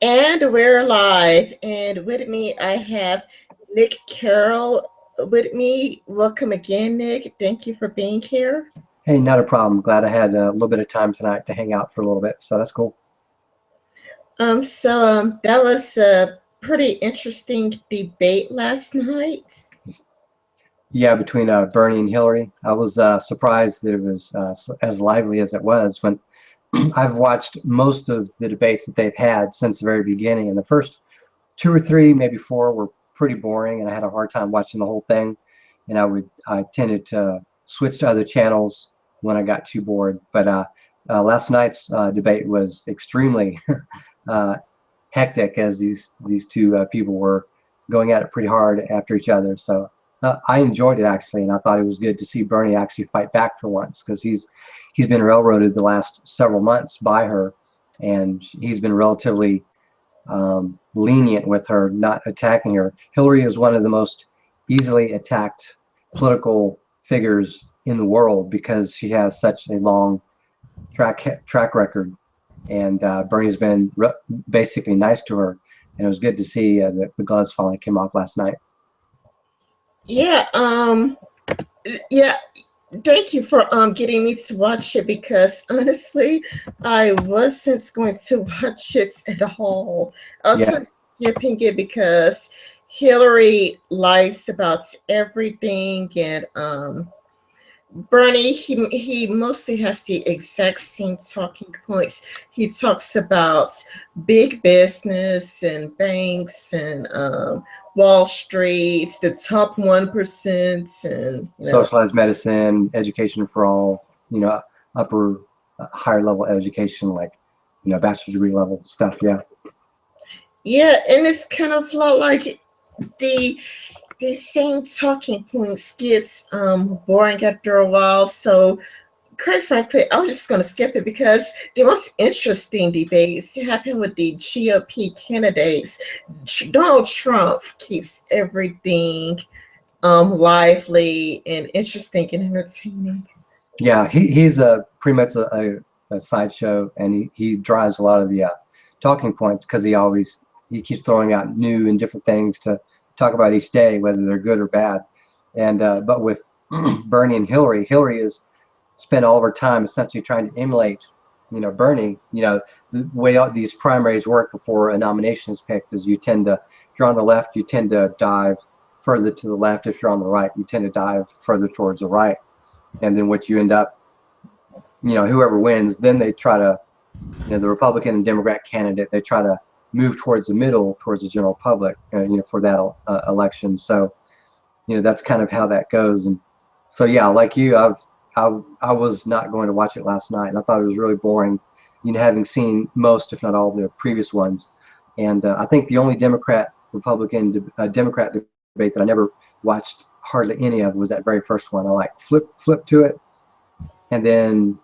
And we're live. And with me, I have Nick Carroll with me. Welcome again, Nick. Thank you for being here. Hey, not a problem. Glad I had a little bit of time tonight to hang out for a little bit, so that's cool. That was a pretty interesting debate last night. Yeah, between Bernie and Hillary, I was surprised that it was as lively as it was. When I've watched most of the debates that they've had since the very beginning, and the first two or three, maybe four, were pretty boring, and I had a hard time watching the whole thing. And I tended to switch to other channels when I got too bored. But last night's debate was extremely uh, hectic, as these two people were going at it pretty hard after each other. So I enjoyed it actually, and I thought it was good to see Bernie actually fight back for once, because he's been railroaded the last several months by her, and he's been relatively lenient with her, not attacking her. Hillary is one of the most easily attacked political figures in the world because she has such a long track record, and Bernie's been basically nice to her, and it was good to see that the gloves finally came off last night. Yeah, yeah. Thank you for getting me to watch it because honestly, I wasn't going to watch it at all. I was Yeah, skipping it because Hillary lies about everything, and Bernie, he mostly has the exact same talking points. He talks about big business and banks and Wall Street, the top 1%, and socialized medicine, education for all, upper, higher level education, like, bachelor's degree level stuff. Yeah. yeah, and it's kind of like the the same talking points gets boring after a while. So quite frankly, I was just going to skip it because the most interesting debates happen with the GOP candidates. Donald Trump keeps everything lively and interesting and entertaining. Yeah, he's pretty much a sideshow, and he drives a lot of the talking points because he keeps throwing out new and different things to talk about each day, whether they're good or bad. And but with Bernie and Hillary has spent all of her time essentially trying to emulate, Bernie. The way all these primaries work before a nomination is picked is if you're on the left, you tend to dive further to the left. If you're on the right, you tend to dive further towards the right. And then what you end up, whoever wins, then they try to, the Republican and Democrat candidate, they try to move towards the middle, towards the general public, for that election. So, that's kind of how that goes. And so, yeah, like you, I was not going to watch it last night, and I thought it was really boring, having seen most, if not all, the previous ones. And I think the only Democrat debate that I never watched hardly any of was that very first one. I like flipped to it and then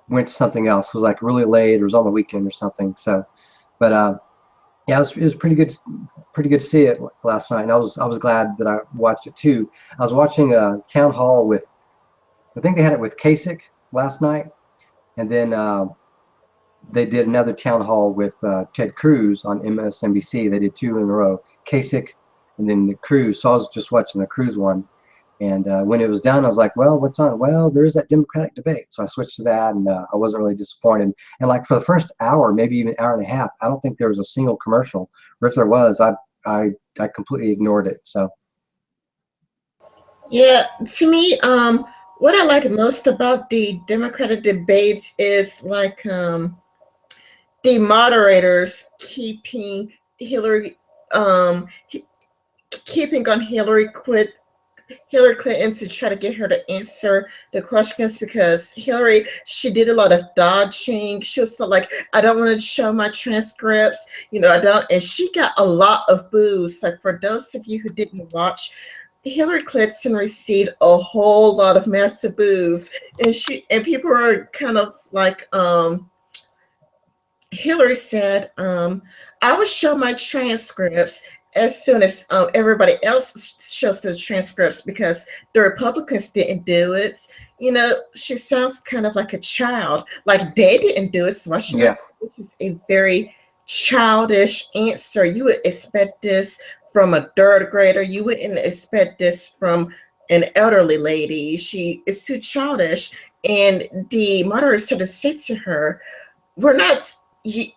went to something else. It was like really late, or it was on the weekend or something. So, but yeah, it was pretty good to see it last night, and I was glad that I watched it too. I was watching a town hall with, I think they had it with Kasich last night, and then they did another town hall with Ted Cruz on MSNBC. They did two in a row, Kasich and then the Cruz. So I was just watching the Cruz one, and when it was done, I was like, well, what's on? Well, there's that Democratic debate. So I switched to that, and I wasn't really disappointed. And like for the first hour, maybe even hour and a half, I don't think there was a single commercial, or if there was, I completely ignored it. So Yeah, to me, what I liked most about the Democratic debates is like the moderators Hillary, um, keeping on Hillary Clinton to try to get her to answer the questions because Hillary, she did a lot of dodging. She was so like, I don't want to show my transcripts, I don't. And she got a lot of boos. Like for those of you who didn't watch, Hillary Clinton received a whole lot of massive boos, and people were kind of like, Hillary said, I would show my transcripts as soon as everybody else shows the transcripts because the Republicans didn't do it. She sounds kind of like a child. Like they didn't do it, so why should I? yeah, Which is a very childish answer. You would expect this from a third grader. You wouldn't expect this from an elderly lady. She is too childish. And the moderator sort of said to her, we're not, the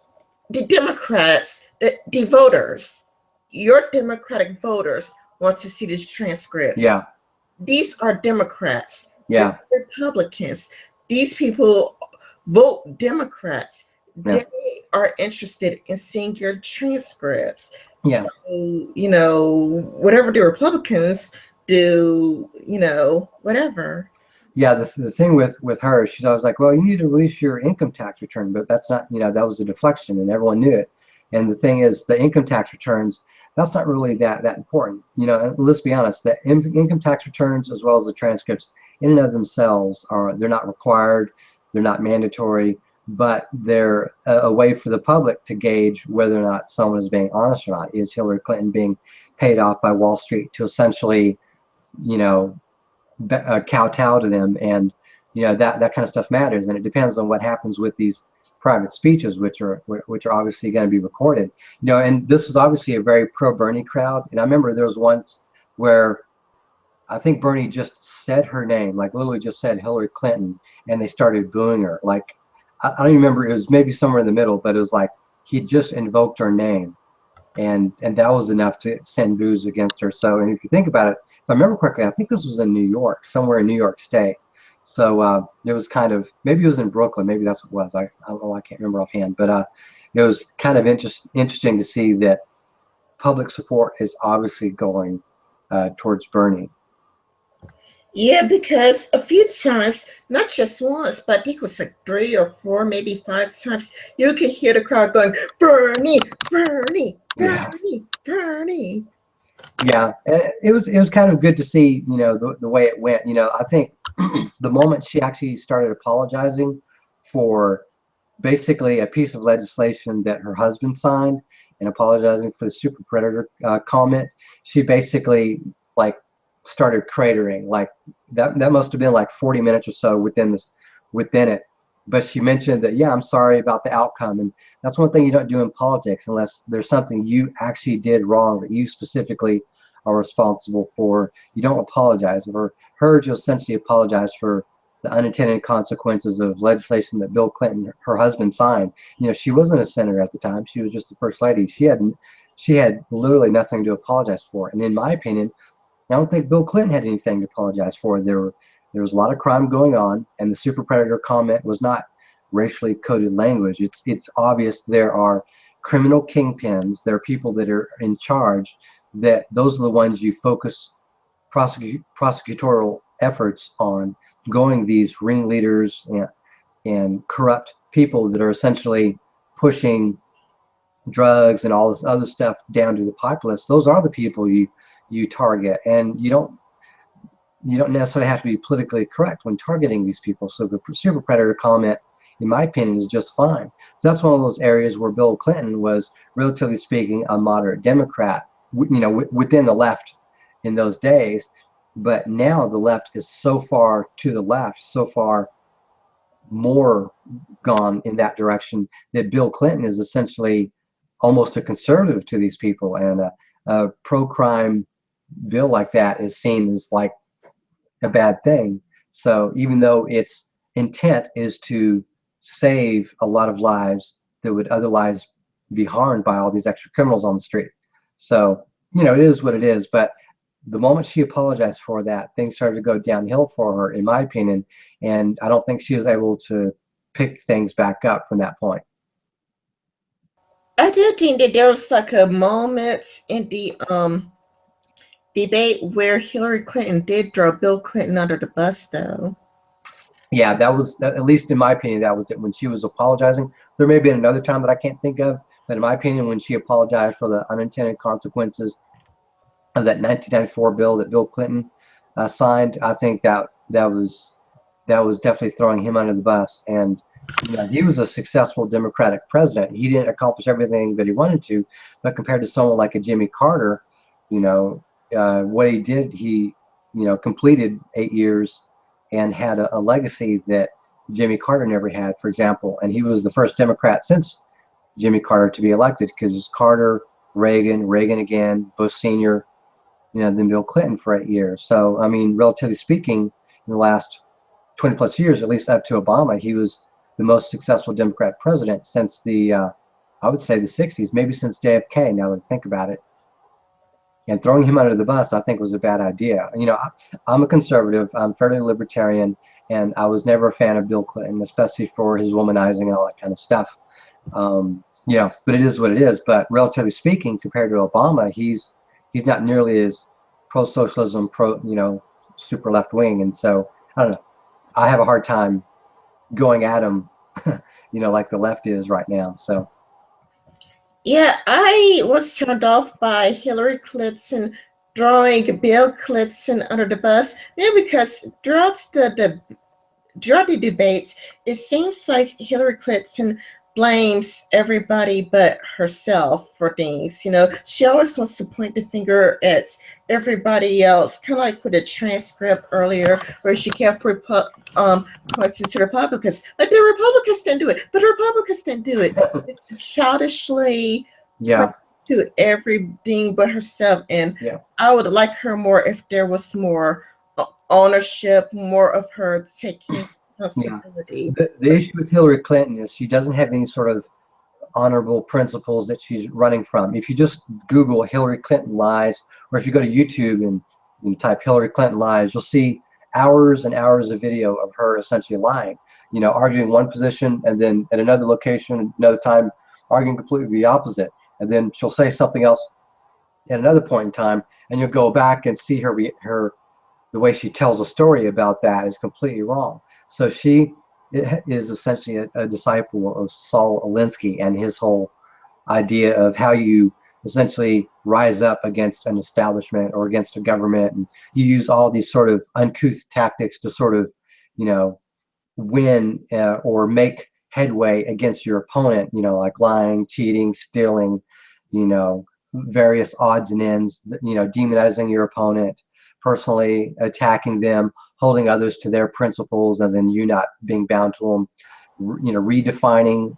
Democrats, the voters, your Democratic voters want to see these transcripts. Yeah. These are Democrats. Yeah. Republicans. These people vote Democrats. Yeah. They are interested in seeing your transcripts. Yeah. So, you know, whatever the Republicans do, you know, whatever. Yeah, the thing with her, she's always like, well, you need to release your income tax return, but that's not, you know, that was a deflection and everyone knew it. And the thing is, the income tax returns, that's not really that important. You know, let's be honest, the income tax returns as well as the transcripts in and of themselves they're not required, they're not mandatory, but they're a way for the public to gauge whether or not someone is being honest or not. Is Hillary Clinton being paid off by Wall Street to essentially, you know, kowtow to them? And you know, that kind of stuff matters, and it depends on what happens with these private speeches, which are obviously going to be recorded. You know, and this is obviously a very pro Bernie crowd. And I remember there was once where I think Bernie just said her name, like literally just said Hillary Clinton, and they started booing her. Like I don't even remember, it was maybe somewhere in the middle, but it was like he just invoked her name, and that was enough to send boos against her. So, and if you think about it, if I remember correctly, I think this was in New York, somewhere in New York State. So it was kind of, maybe it was in Brooklyn, maybe that's what it was. I don't know, I can't remember offhand, but it was kind of interesting to see that public support is obviously going towards Bernie. Yeah, because a few times, not just once, but I think it was like 3 or 4, maybe 5 times, you could hear the crowd going, Bernie, Bernie, Bernie, Bernie. Yeah, it was kind of good to see, you know, the way it went. You know, I think the moment she actually started apologizing for basically a piece of legislation that her husband signed and apologizing for the super predator comment, she basically like started cratering. Like that must have been like 40 minutes or so within it. But she mentioned that, yeah, I'm sorry about the outcome. And that's one thing you don't do in politics unless there's something you actually did wrong that you specifically are responsible for. You don't apologize. For her to essentially apologize for the unintended consequences of legislation that Bill Clinton, her husband, signed. You know, she wasn't a senator at the time. She was just the first lady. She had literally nothing to apologize for. And in my opinion, I don't think Bill Clinton had anything to apologize for. There was a lot of crime going on, and the super predator comment was not racially coded language. It's obvious there are criminal kingpins. There are people that are in charge. That those are the ones you focus prosecutorial efforts on, going these ringleaders and corrupt people that are essentially pushing drugs and all this other stuff down to the populace. Those are the people you target, and you don't necessarily have to be politically correct when targeting these people. So the super predator comment, in my opinion, is just fine. So that's one of those areas where Bill Clinton was, relatively speaking, a moderate Democrat, you know, within the left in those days. But now the left is so far to the left, so far more gone in that direction, that Bill Clinton is essentially almost a conservative to these people, and a pro-crime bill like that is seen as like a bad thing. So even though its intent is to save a lot of lives that would otherwise be harmed by all these extra criminals on the street. So, you know, it is what it is. But the moment she apologized for that, things started to go downhill for her, in my opinion. And I don't think she was able to pick things back up from that point. I do think that there was like a moment in the debate where Hillary Clinton did throw Bill Clinton under the bus, though. Yeah, that was, at least in my opinion, that was it when she was apologizing. There may have been another time that I can't think of, but in my opinion, when she apologized for the unintended consequences of that 1994 bill that Bill Clinton signed, I think that was definitely throwing him under the bus. And you know, he was a successful Democratic president. He didn't accomplish everything that he wanted to, but compared to someone like a Jimmy Carter, you know, what he did, he, you know, completed 8 years and had a legacy that Jimmy Carter never had, for example. And he was the first Democrat since Jimmy Carter to be elected, because it's Carter, Reagan again, Bush Senior, then Bill Clinton for 8 years. So I mean, relatively speaking, in the last 20 plus years, at least up to Obama, he was the most successful Democrat president since the I would say the 60s, maybe since JFK. Now that I think about it. And throwing him under the bus, I think, was a bad idea. I'm a conservative. I'm fairly libertarian, and I was never a fan of Bill Clinton, especially for his womanizing and all that kind of stuff. But it is what it is. But relatively speaking, compared to Obama, he's not nearly as pro-socialism, super left wing. And so I don't know. I have a hard time going at him, like the left is right now. So. Yeah, I was turned off by Hillary Clinton throwing Bill Clinton under the bus. Yeah, because throughout the debates, it seems like Hillary Clinton blames everybody but herself for things. She always wants to point the finger at everybody else, kind of like with the transcript earlier, where she kept pointing to Republicans. Like the Republicans didn't do it, but the Republicans didn't do it. It's childishly to everything but herself. And I would like her more if there was more ownership, more of her taking responsibility. The issue with Hillary Clinton is she doesn't have any sort of honorable principles that she's running from. If you just Google Hillary Clinton lies, or if you go to YouTube and type Hillary Clinton lies, you'll see hours and hours of video of her essentially lying, arguing one position, and then at another location, another time, arguing completely the opposite. And then she'll say something else at another point in time, and you'll go back and see the way she tells a story about that is completely wrong. So she is essentially a disciple of Saul Alinsky and his whole idea of how you essentially rise up against an establishment or against a government, and you use all these sort of uncouth tactics to sort of, win or make headway against your opponent, like lying, cheating, stealing, various odds and ends, demonizing your opponent, personally attacking them, holding others to their principles, and then you not being bound to them, redefining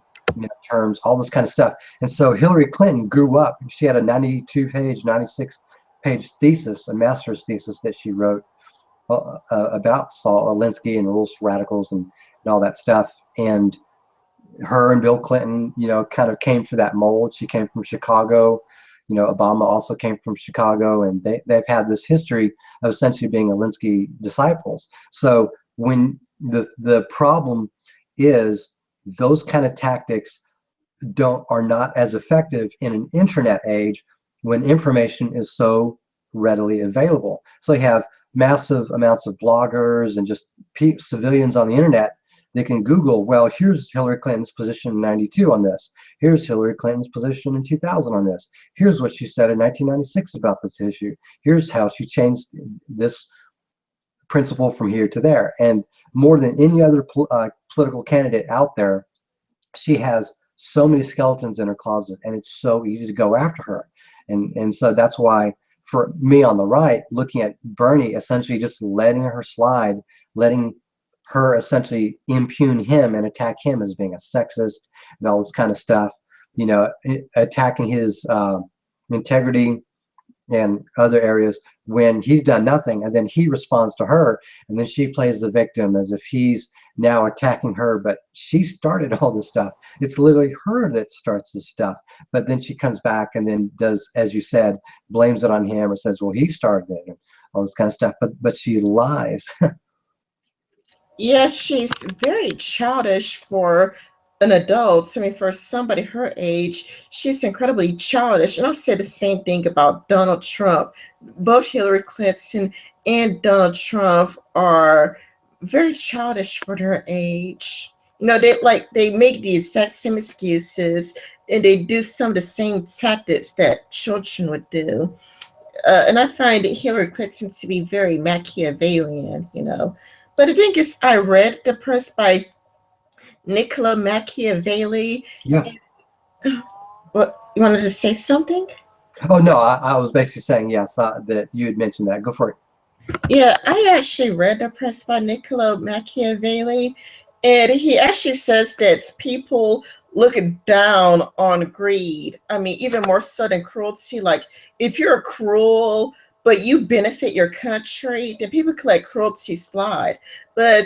terms, all this kind of stuff. And so Hillary Clinton grew up. She had a 92-page, 96-page thesis, a master's thesis that she wrote about Saul Alinsky and rules for radicals and all that stuff. And her and Bill Clinton, kind of came for that mold. She came from Chicago. Obama also came from Chicago, and they've had this history of essentially being Alinsky disciples. So when the problem is those kind of tactics are not as effective in an internet age when information is so readily available. So you have massive amounts of bloggers and just civilians on the internet. They can Google, well, here's Hillary Clinton's position in 92 on this. Here's Hillary Clinton's position in 2000 on this. Here's what she said in 1996 about this issue. Here's how she changed this principle from here to there. And more than any other political candidate out there, she has so many skeletons in her closet, and it's so easy to go after her. And so that's why, for me on the right, looking at Bernie essentially just letting her slide, letting her essentially impugn him and attack him as being a sexist and all this kind of stuff, attacking his integrity and other areas when he's done nothing, and then he responds to her, and then she plays the victim as if he's now attacking her, but she started all this stuff. It's literally her that starts this stuff, but then she comes back and then does, as you said, blames it on him or says, well, he started it and all this kind of stuff, but she lies. Yeah, she's very childish for an adult. I mean, for somebody her age, she's incredibly childish. And I've said the same thing about Donald Trump. Both Hillary Clinton and Donald Trump are very childish for their age. They make the exact same excuses, and they do some of the same tactics that children would do. And I find Hillary Clinton to be very Machiavellian, But the thing is, I read The Prince by Niccolo Machiavelli. Yeah. What, you wanted to say something? Oh, no, I was basically saying, yes, that you had mentioned that. Go for it. Yeah, I actually read The Prince by Niccolo Machiavelli, and he actually says that people looking down on greed. I mean, even more so than cruelty. Like, if you're cruel, but you benefit your country, then people can let cruelty slide. But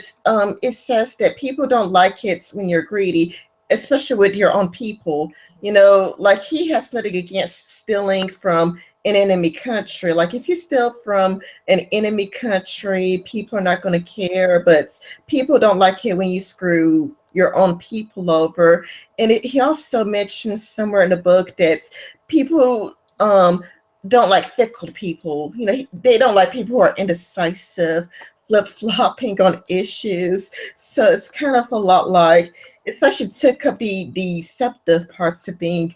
it says that people don't like it when you're greedy, especially with your own people. Like he has nothing against stealing from an enemy country. Like if you steal from an enemy country, people are not going to care. But people don't like it when you screw your own people over. And he also mentions somewhere in the book that people don't like fickle people. They don't like people who are indecisive, flip flopping on issues. So it's kind of a lot like it's like she took up the deceptive parts of being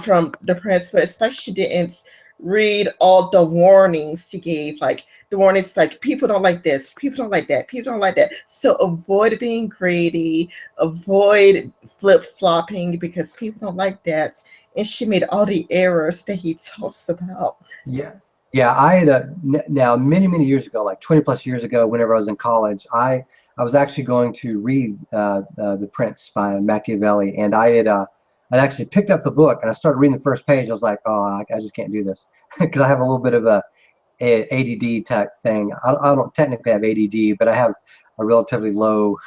from the prince, but it's like she didn't read all the warnings he gave. Like the warnings, like people don't like this, people don't like that, people don't like that. So avoid being greedy, avoid flip flopping because people don't like that. And she made all the errors that he talks about. Yeah. Yeah, I had now many years ago, like 20 plus years ago, whenever I was in college, I was actually going to read The Prince by Machiavelli, and I'd actually picked up the book and I started reading the first page. I was like, oh, I just can't do this because I have a little bit of a ADD type thing. I don't technically have ADD, but I have a relatively low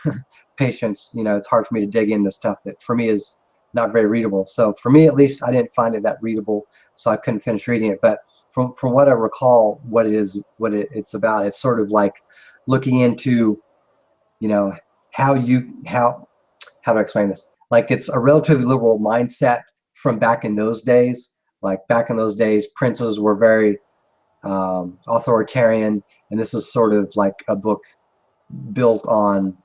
patience. It's hard for me to dig into stuff that for me is not very readable. So for me, at least, I didn't find it that readable, so I couldn't finish reading it. But from what I recall, it's about, it's sort of like looking into, you know, how do I explain this? Like it's a relatively liberal mindset from back in those days. Like back in those days, princes were very authoritarian, and this is sort of like a book built on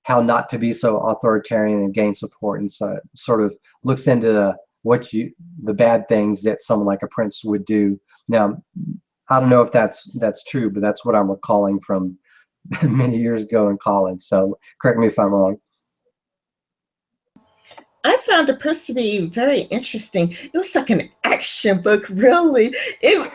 how not to be so authoritarian and gain support, and so it sort of looks into the bad things that someone like a prince would do. Now, I don't know if that's true, but that's what I'm recalling from many years ago in college. So correct me if I'm wrong. I found the press to be very interesting. It was like an action book, really. It's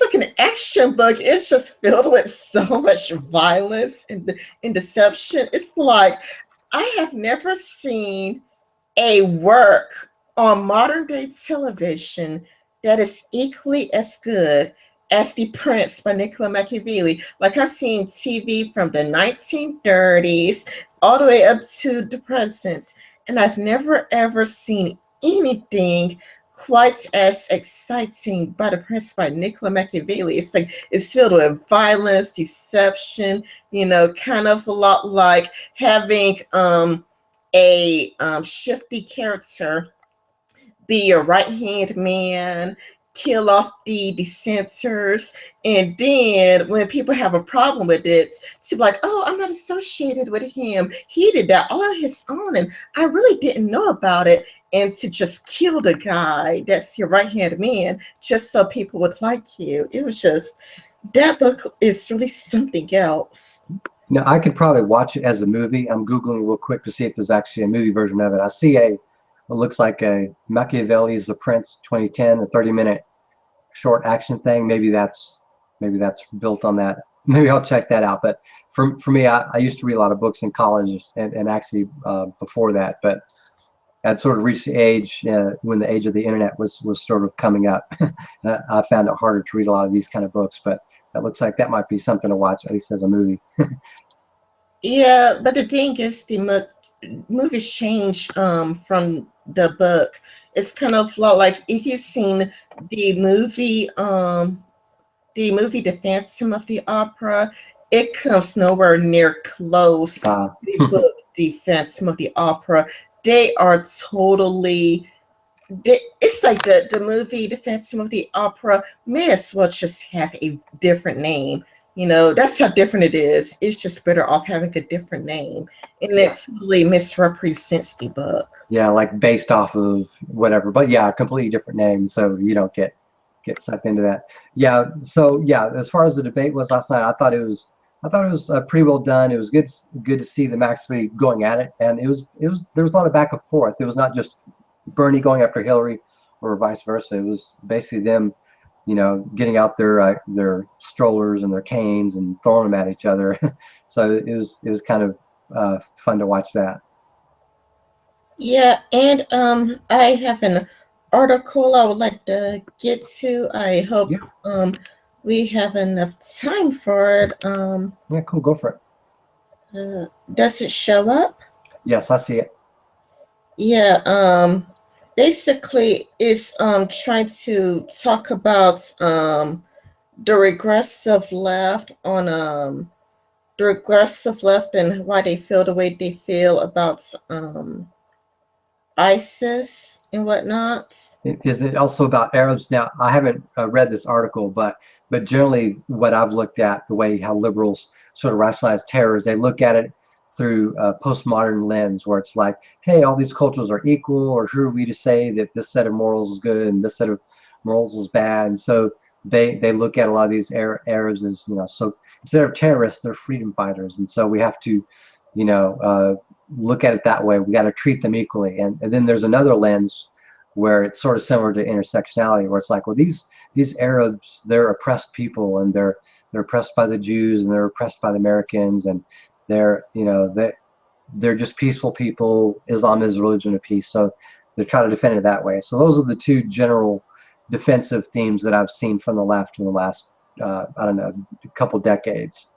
like an action book. It's just filled with so much violence and deception. It's like I have never seen a work on modern day television that is equally as good as The Prince by Niccolo Machiavelli. Like I've seen TV from the 1930s all the way up to the present, and I've never ever seen anything quite as exciting by The Prince by Niccolo Machiavelli. It's like it's filled with violence, deception, kind of a lot like having a shifty character be your right hand man, kill off the dissenters, and then when people have a problem with it, to be like, oh, I'm not associated with him. He did that all on his own, and I really didn't know about it. And to just kill the guy that's your right hand man just so people would like you. It was just that book is really something else. Now, I could probably watch it as a movie. I'm Googling real quick to see if there's actually a movie version of it. I see what looks like a Machiavelli's The Prince 2010, a 30-minute short action thing. Maybe that's built on that. Maybe I'll check that out. But for me, I used to read a lot of books in college and actually before that, but I'd sort of reached the age when the age of the internet was sort of coming up. I found it harder to read a lot of these kind of books, but that looks like that might be something to watch, at least as a movie. Yeah, but the thing is, movies change from the book. It's kind of like if you've seen the movie, The Phantom of the Opera, it comes nowhere near close to Uh, the book, The Phantom of the Opera. They are totally. It's like the movie, The Phantom of the Opera, may as well just have a different name. That's how different it is. It's just better off having a different name. And it yeah, totally misrepresents the book. yeah, like based off of whatever, but yeah, a completely different name, so you don't get sucked into that. Yeah, so yeah, as far as the debate was last night, I thought it was pretty well done. It was good to see them actually going at it, and it was there was a lot of back and forth. It was not just Bernie going after Hillary or vice versa. It was basically them, getting out their strollers and their canes and throwing them at each other. So it was kind of fun to watch that. Yeah, and I have an article I would like to get to. I hope Yeah, we have enough time for it. yeah, cool. Go for it. Does it show up? Yes, I see it. Yeah, basically it's trying to talk about the regressive left on the regressive left and why they feel the way they feel about ISIS and whatnot. Is it also about Arabs? Now, I haven't read this article, but generally, what I've looked at, the way how liberals sort of rationalize terror, is they look at it through a postmodern lens, where it's like, hey, all these cultures are equal, or who are we to say that this set of morals is good and this set of morals is bad? And so they look at a lot of these Arabs as, so instead of terrorists, they're freedom fighters, and so we have to, look at it that way. We got to treat them equally, and then there's another lens where it's sort of similar to intersectionality, where it's like, well, these Arabs, they're oppressed people, and they're oppressed by the Jews, and they're oppressed by the Americans, and they're just peaceful people. Islam is a religion of peace, so they're trying to defend it that way. So those are the two general defensive themes that I've seen from the left in the last I don't know, couple decades.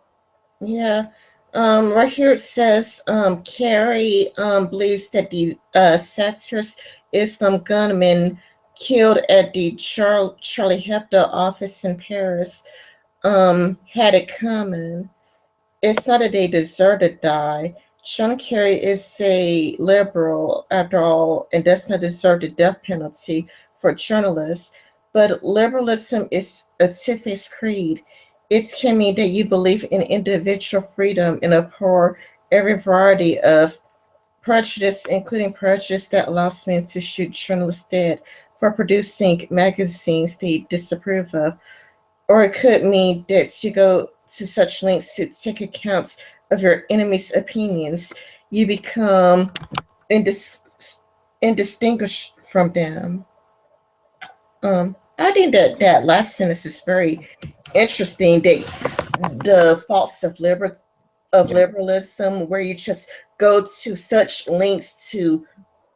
Yeah. Right here it says Kerry believes that the satirist Islam gunman killed at the Charlie Hebdo office in Paris had it coming. It's not that they deserve to die. Sean Kerry is a liberal, after all, and does not deserve the death penalty for journalists. But liberalism is a Tiffany's creed. It can mean that you believe in individual freedom and abhor every variety of prejudice, including prejudice that allows men to shoot journalists dead for producing magazines they disapprove of. Or it could mean that you go to such lengths to take account of your enemy's opinions. You become indistinguished from them. I think that that last sentence is very interesting. That the faults of Yeah. liberalism, where you just go to such lengths to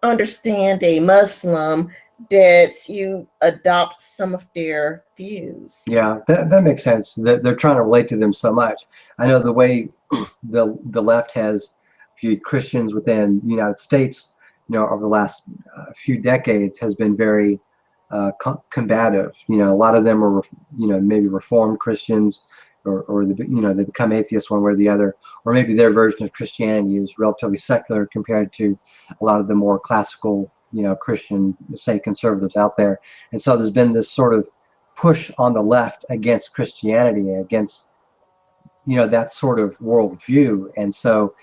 understand a Muslim, that you adopt some of their views. Yeah, that makes sense. That they're trying to relate to them so much. I know the way the left has viewed Christians within the United States, over the last few decades has been very combative. A lot of them are, maybe Reformed Christians, or they become atheists one way or the other, or maybe their version of Christianity is relatively secular compared to a lot of the more classical, Christian, say, conservatives out there. And so there's been this sort of push on the left against Christianity, against that sort of worldview. And so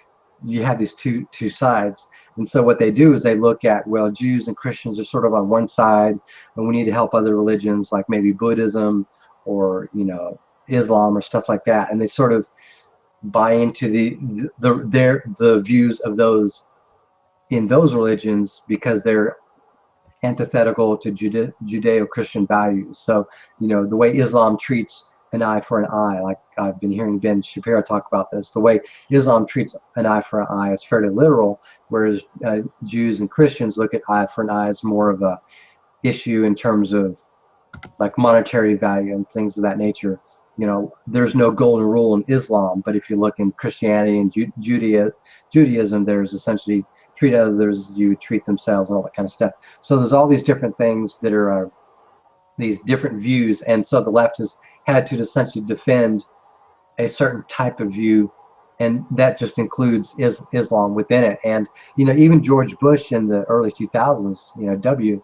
you have these two sides. And so what they do is they look at, well, Jews and Christians are sort of on one side, and we need to help other religions like maybe Buddhism or Islam or stuff like that. And they sort of buy into the views of those in those religions because they're antithetical to Judeo-Christian values. So, the way Islam treats an eye for an eye, like I've been hearing Ben Shapiro talk about this, the way Islam treats an eye for an eye is fairly literal, whereas Jews and Christians look at eye for an eye as more of a issue in terms of like monetary value and things of that nature. There's no golden rule in Islam, but if you look in Christianity and Judaism, there's essentially treat others as you treat themselves and all that kind of stuff. So there's all these different things that are these different views, and so the left has had to essentially defend a certain type of view, and that just includes Islam within it. And even George Bush in the early 2000s,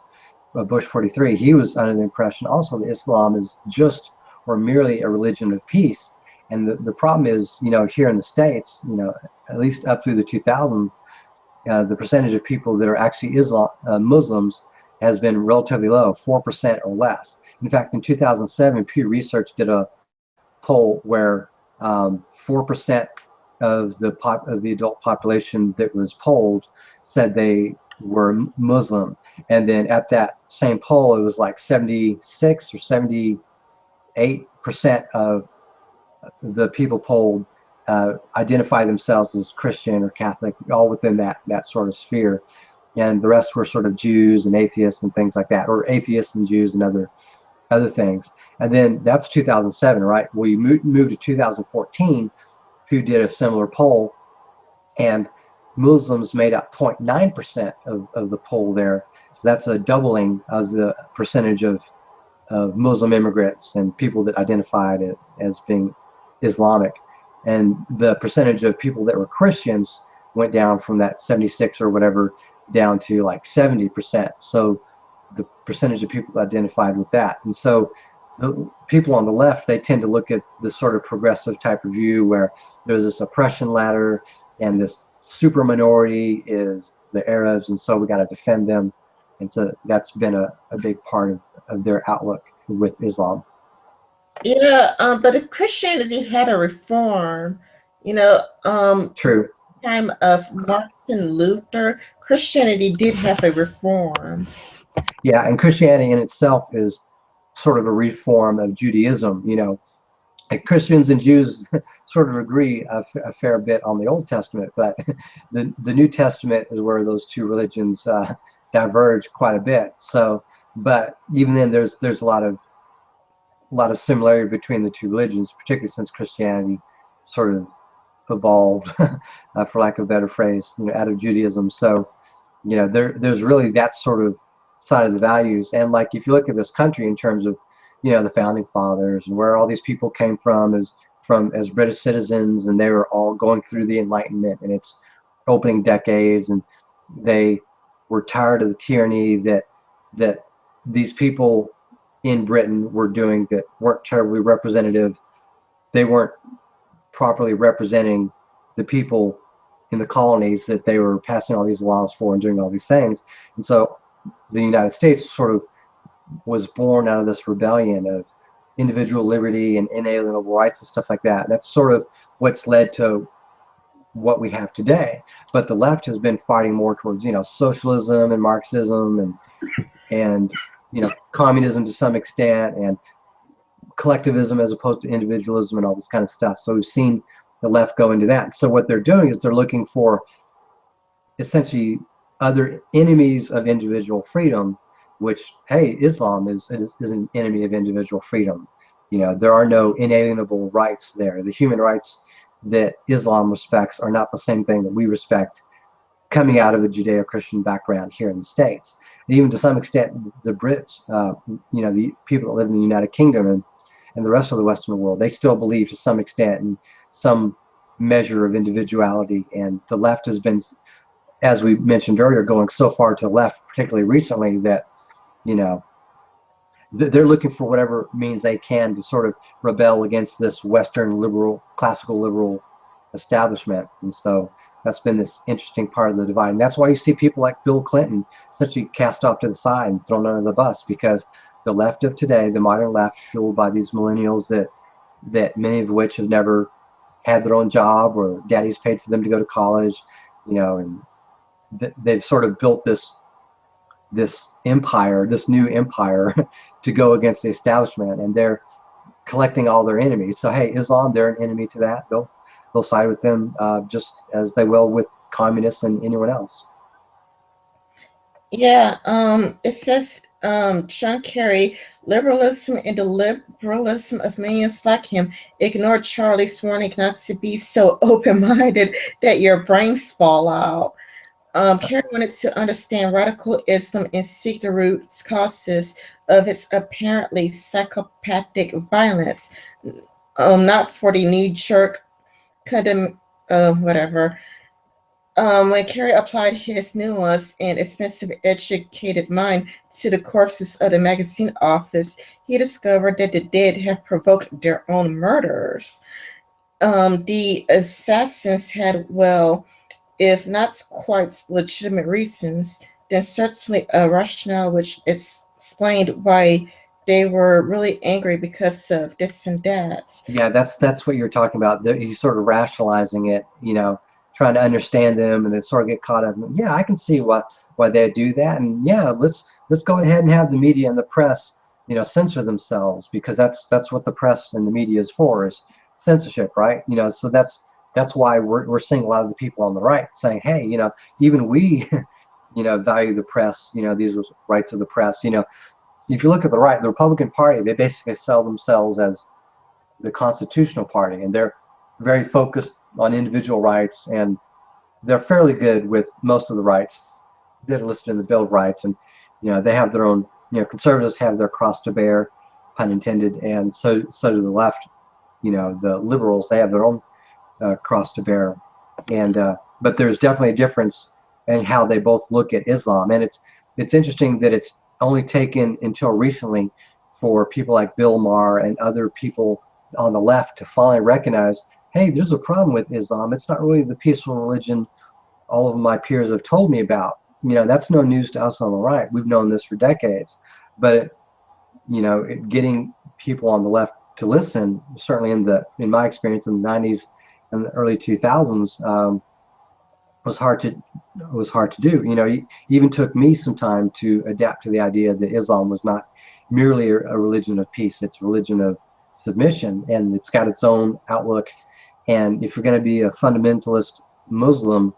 Bush 43, he was under the impression also that Islam is just or merely a religion of peace. And the problem is, here in the States, at least up through the 2000s, the percentage of people that are actually Muslims has been relatively low, 4% or less. In fact, in 2007, Pew Research did a poll where 4% of the adult population that was polled said they were Muslim. And then at that same poll, it was like 76 or 78% of the people polled identify themselves as Christian or Catholic, all within that sort of sphere. and the rest were sort of Jews and atheists and things like that, or atheists and Jews and other things. And then that's 2007, right? We moved to 2014, who did a similar poll, and Muslims made up 0.9% of the poll there. So that's a doubling of the percentage of Muslim immigrants and people that identified it as being Islamic. And the percentage of people that were Christians went down from that 76 or whatever down to like 70%. So the percentage of people identified with that. And so the people on the left, they tend to look at this sort of progressive type of view where there's this oppression ladder and this super minority is the Arabs, and so we got to defend them. And so that's been a big part of their outlook with Islam. Yeah, but Christianity had a reform, you know, True. time of Martin Luther, Christianity did have a reform. Yeah, and Christianity in itself is sort of a reform of Judaism. And Christians and Jews sort of agree a fair bit on the Old Testament, but the New Testament is where those two religions diverge quite a bit. So, but even then, there's a lot of similarity between the two religions, particularly since Christianity sort of evolved, for lack of a better phrase, out of Judaism. So, there's really that sort of side of the values. And like, if you look at this country in terms of, the founding fathers and where all these people came from as British citizens, and they were all going through the Enlightenment and its opening decades, and they were tired of the tyranny that these people in Britain were doing that weren't terribly representative. They weren't properly representing the people in the colonies that they were passing all these laws for and doing all these things. And so the United States sort of was born out of this rebellion of individual liberty and inalienable rights and stuff like that. That's sort of what's led to what we have today. But the left has been fighting more towards, socialism and Marxism and communism to some extent, and collectivism as opposed to individualism and all this kind of stuff. So we've seen the left go into that. So what they're doing is they're looking for essentially other enemies of individual freedom, which, hey, Islam is an enemy of individual freedom. There are no inalienable rights there. The human rights that Islam respects are not the same thing that we respect coming out of a Judeo-Christian background here in the States. And even to some extent, the Brits, the people that live in the United Kingdom and the rest of the Western world, they still believe to some extent in some measure of individuality. And the left has been, as we mentioned earlier, going so far to the left, particularly recently, that they're looking for whatever means they can to sort of rebel against this Western liberal, classical liberal establishment. And so that's been this interesting part of the divide. And that's why you see people like Bill Clinton essentially cast off to the side and thrown under the bus, because the left of today, the modern left, fueled by these millennials that many of which have never had their own job or daddies paid for them to go to college, and they've sort of built this empire, this new empire to go against the establishment, and they're collecting all their enemies. So hey, Islam, they're an enemy to that. They'll side with them just as they will with communists and anyone else. Yeah, it says John Kerry, liberalism and the liberalism of millions like him ignored Charlie's warning not to be so open-minded that your brains fall out. Kerry wanted to understand radical Islam and seek the root causes of its apparently psychopathic violence, not for the knee-jerk condemn, whatever. When Kerry applied his nuanced and expensive educated mind to the corpses of the magazine office, he discovered that the dead have provoked their own murders. The assassins had, well, if not quite legitimate reasons, then certainly a rationale which explained why they were really angry because of this and that. Yeah, that's what you're talking about. He's sort of rationalizing it, trying to understand them, and then sort of get caught up. Yeah, I can see why they do that, and yeah, let's go ahead and have the media and the press, censor themselves, because that's what the press and the media is for, is censorship, right? So that's why we're seeing a lot of the people on the right saying, hey, even we value the press. These are rights of the press. If you look at the right, the Republican Party, they basically sell themselves as the constitutional party, and they're very focused on individual rights, and they're fairly good with most of the rights that are listed in the Bill of Rights. And they have their own. Conservatives have their cross to bear, pun intended, and so do the left. The liberals, they have their own cross to bear, and but there's definitely a difference in how they both look at Islam. And it's interesting that it's only taken until recently for people like Bill Maher and other people on the left to finally recognize, hey, there's a problem with Islam. It's not really the peaceful religion all of my peers have told me about. That's no news to us on the right. We've known this for decades. But getting people on the left to listen, certainly in my experience in the 90s and the early 2000s, was hard to do. It even took me some time to adapt to the idea that Islam was not merely a religion of peace. It's a religion of submission, and it's got its own outlook. And if you're going to be a fundamentalist Muslim,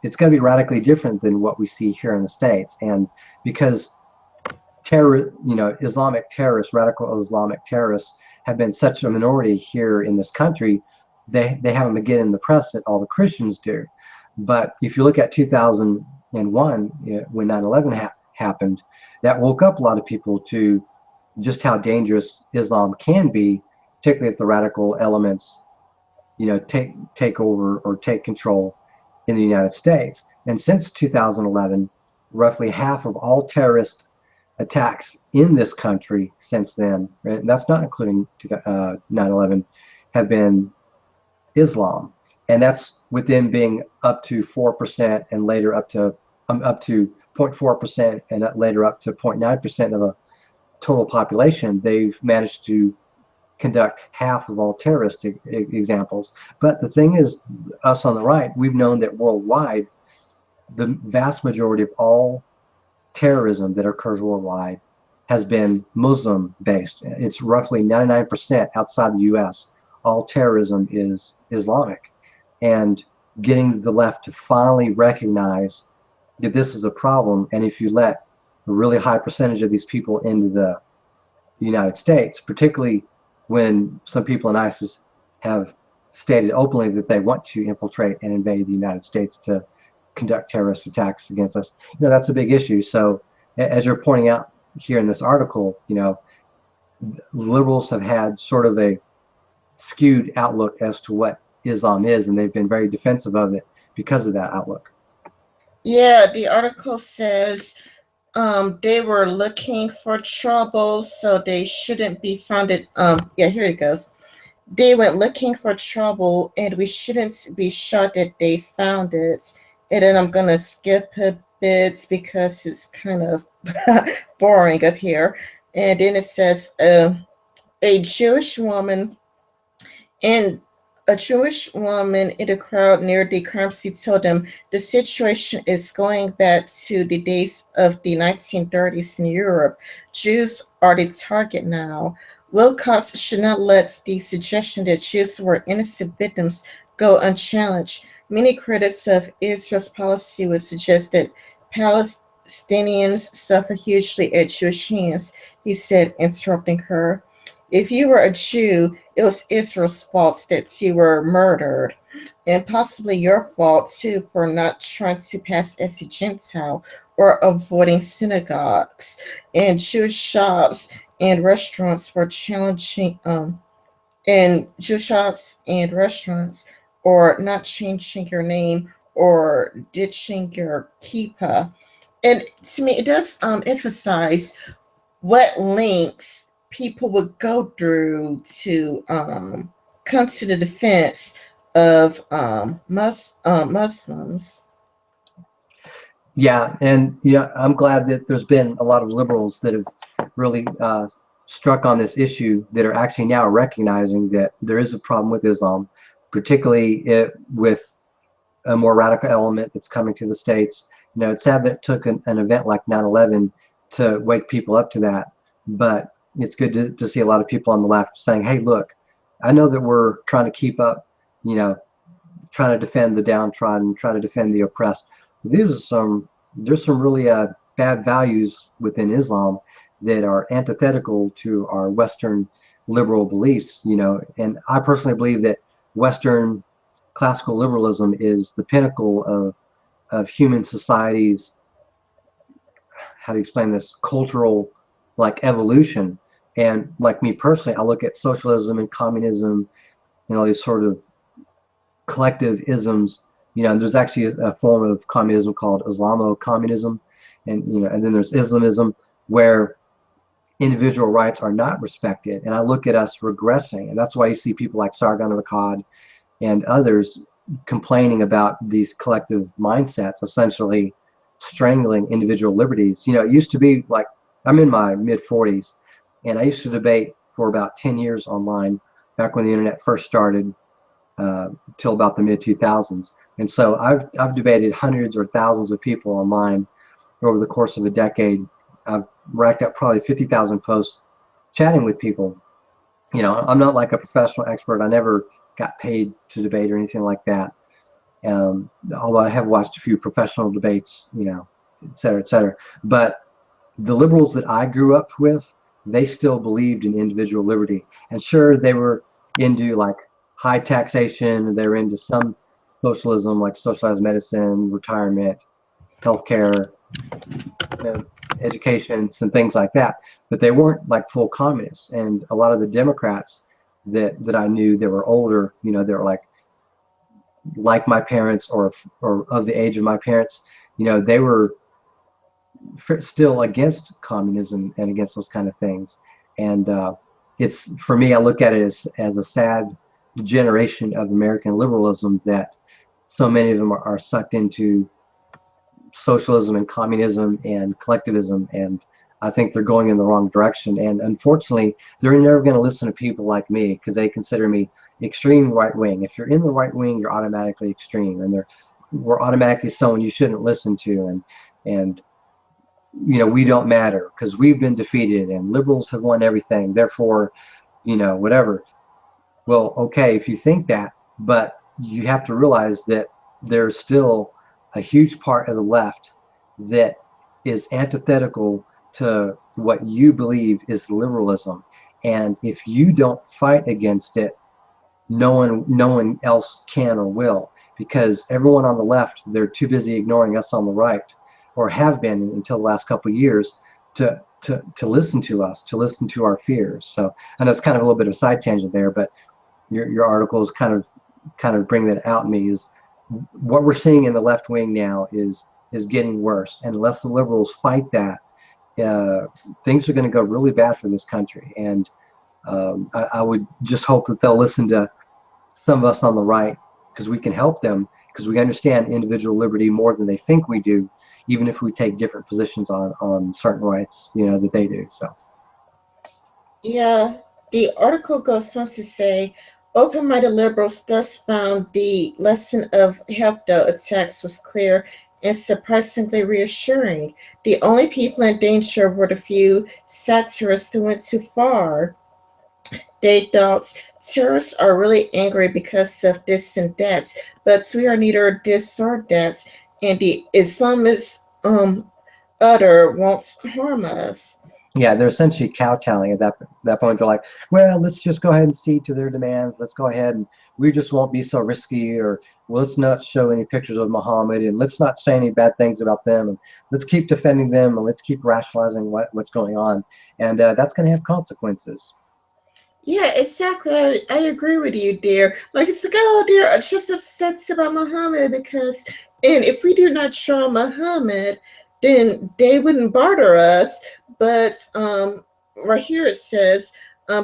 it's going to be radically different than what we see here in the States. And because Islamic terrorists, radical Islamic terrorists, have been such a minority here in this country, they haven't been getting the press that all the Christians do. But if you look at 2001, when 9/11 happened, that woke up a lot of people to just how dangerous Islam can be, particularly if the radical elements, take over or take control in the United States. And since 2011, roughly half of all terrorist attacks in this country since then, right, and that's not including 9/11, have been Islam. And that's with them being up to 4% and later up to 0.4% and later up to 0.9% of the total population. They've managed to conduct half of all terrorist examples. But the thing is, us on the right, we've known that worldwide, the vast majority of all terrorism that occurs worldwide has been Muslim based. It's roughly 99% outside the US. All terrorism is Islamic. And getting the left to finally recognize that this is a problem, and if you let a really high percentage of these people into the United States, particularly when some people in ISIS have stated openly that they want to infiltrate and invade the United States to conduct terrorist attacks against us, that's a big issue. So as you're pointing out here in this article, liberals have had sort of a skewed outlook as to what Islam is, and they've been very defensive of it because of that outlook. Yeah, the article says they were looking for trouble, so they shouldn't be founded. Yeah, here it goes. They went looking for trouble, and we shouldn't be shocked that they found it. And then I'm gonna skip a bit because it's kind of boring up here. And then it says a Jewish woman in the crowd near the crime scene told them the situation is going back to the days of the 1930s in Europe. Jews are the target now. Wilcox should not let the suggestion that Jews were innocent victims go unchallenged. Many critics of Israel's policy would suggest that Palestinians suffer hugely at Jewish hands, he said, interrupting her. If you were a Jew, it was Israel's fault that you were murdered, and possibly your fault too for not trying to pass as a Gentile or avoiding synagogues and Jewish shops and restaurants were challenging and Jewish shops and restaurants or not changing your name or ditching your kippah. And to me, it does emphasize what links people would go through to come to the defense of Muslims. Yeah, and I'm glad that there's been a lot of liberals that have really struck on this issue that are actually now recognizing that there is a problem with Islam, particularly with a more radical element that's coming to the States. It's sad that it took an event like 9/11 to wake people up to that, but it's good to see a lot of people on the left saying, hey, look, I know that we're trying to keep up, trying to defend the downtrodden, trying to defend the oppressed. These are some there's some really bad values within Islam that are antithetical to our Western liberal beliefs, you know. And I personally believe that Western classical liberalism is the pinnacle of human society's, how to explain this, cultural like evolution. And like me personally, I look at socialism and communism, you know, these sort of collective isms. You know, there's actually a form of communism called Islamo-communism, and you know, and then there's Islamism, where individual rights are not respected. And I look at us regressing, and that's why you see people like Sargon of Akkad and others complaining about these collective mindsets, essentially strangling individual liberties. You know, it used to be like, I'm in my mid 40s, and I used to debate for about 10 years online, back when the internet first started, till about the mid 2000s. And so I've debated hundreds or thousands of people online over the course of a decade. I've racked up probably 50,000 posts chatting with people. You know, I'm not like a professional expert. I never got paid to debate or anything like that. Although I have watched a few professional debates, you know, et cetera, et cetera. But the liberals that I grew up with, they still believed in individual liberty. And sure, they were into like high taxation. They were into some socialism, like socialized medicine, retirement, healthcare, you know, education, some things like that. But they weren't like full communists. And a lot of the Democrats that I knew, that were older, you know, they were like my parents, or of the age of my parents, you know, they were still against communism and against those kind of things. And it's, for me, I look at it as a sad degeneration of American liberalism, that so many of them are sucked into socialism and communism and collectivism, and I think they're going in the wrong direction. And unfortunately, they're never going to listen to people like me, because they consider me extreme right wing. If you're in the right wing, you're automatically extreme, and we're automatically someone you shouldn't listen to. And you know, we don't matter because we've been defeated, and liberals have won everything. Therefore, you know, whatever. Well, okay, if you think that, but you have to realize that there's still a huge part of the left that is antithetical to what you believe is liberalism. And if you don't fight against it, no one else can or will, because everyone on the left, they're too busy ignoring us on the right, or have been until the last couple of years, to listen to us, to listen to our fears. So, and that's kind of a little bit of a side tangent there, but your article is kind of bring that out in me, is what we're seeing in the left wing now is getting worse. And unless the liberals fight that, things are going to go really bad for this country. And I would just hope that they'll listen to some of us on the right, because we can help them, because we understand individual liberty more than they think we do, even if we take different positions on certain rights, you know, that they do. So Yeah, the article goes on to say, open-minded liberals thus found the lesson of Hebdo attacks was clear and surprisingly reassuring. The only people in danger were the few satirists who went too far. They thought terrorists are really angry because of this and that, but we are neither this or that, and the Islamist other won't harm us. yeah, they're essentially kowtowing at that point. They're like, well, let's just go ahead and cede to their demands. Let's go ahead, and we just won't be so risky, or well, let's not show any pictures of Muhammad, and let's not say any bad things about them, and let's keep defending them, and let's keep rationalizing what's going on. And that's going to have consequences. Yeah, exactly. I agree with you, dear. Like, it's like, oh, dear, I'm just upset about Muhammad because, and if we do not show Muhammad, then they wouldn't barter us. But right here it says,